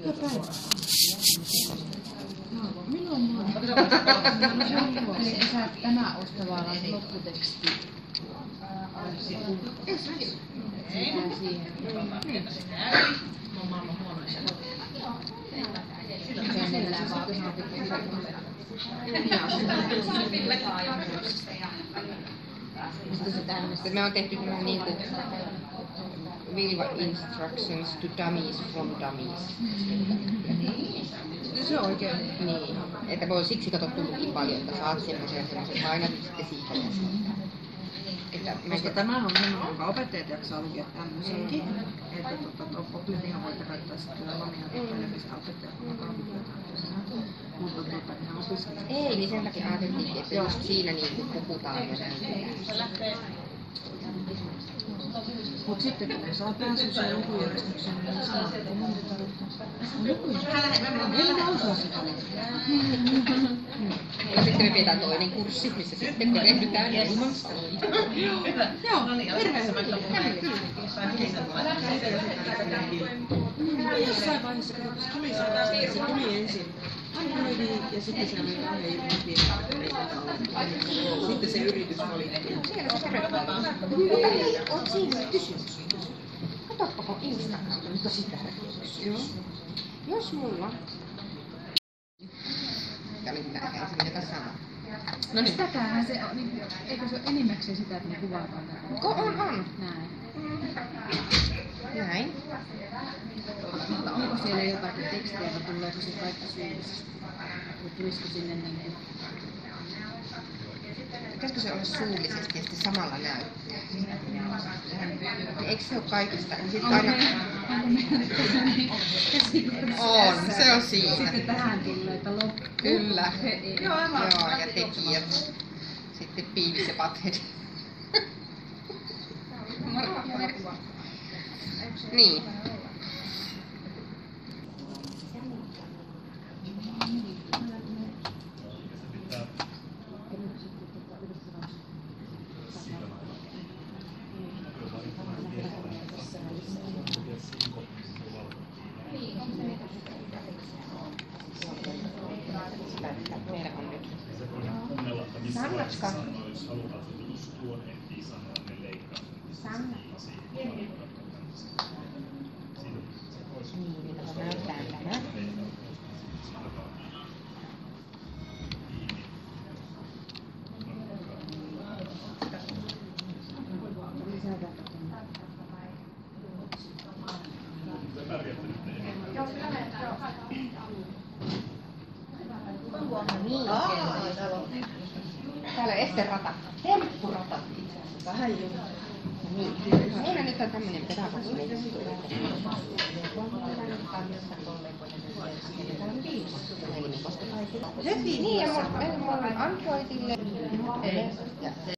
Joka päivä. No, milloin mä oon? Eli sä tänään oot tavallaan lopputeksti. Siitä siihen. Me on tehty niinku Vilva Instructions to Dummies from Dummies. Se on oikein. Niin, että voi siksi kato tullutkin paljon, että saat semmoisen painat sitten siitä. Koska tämähän on semmoinen, jonka opettajat jaksaa lukea tämmöisenkin. Että oppilaat voitte käyttää sitten lomia telemistä opettajat mukaan lukiotaan. Mutta ihan opiskelijat. Ei, niin sen takia ajateltiin, että just siinä niinku puhutaan ja näin. Mut sitten kun saa pääsyä lukujärjestykseen, niin saa kommunittaa. En osaa sitä. Ja sitten me pidetään toinen kurssi, missä sitten perehdytään ilmasta. Joo, hirveän hyvä. Jossain vaiheessa katsotaan, tuli se tuli ensin Androidiin ja sitten se oli kauhean yritin. Sitten se yritys valittiin. Siellä se perehdytään. On siinä kysymys. Katsoppako Instagramista, nyt on sitä kysymys. Jos mulla... Tämä oli tää ensimmäinen tässä sama. No niin. Sitäkään se on, niin, eikö se ole enimmäkseen sitä, että ne kuvataan? On. Näin. Näin. Mutta onko siellä jotakin tekstiä, vai tuleeko se kaikki suullisesti? Vai tulisiko sinne niin kuin... Pitäisikö se olla suullisesti ja sitten samalla näyttää? Eikö se ole kaikista? Sitten aina... On, se on siinä. Sitten tähän tulee, että loppu. Kyllä. Joo, ja tekijät. Sitten Beavis ja Butthead. Niin. Meillä on nyt. Sannatska. Sanna. Niin, mitä mä näytän tämä. Täällä on esterata. Temppurata itse asiassa. Vähän jo. Niin. Meillä nyt on tämmönen pedagoginen Niin, ja mulla on Androidille.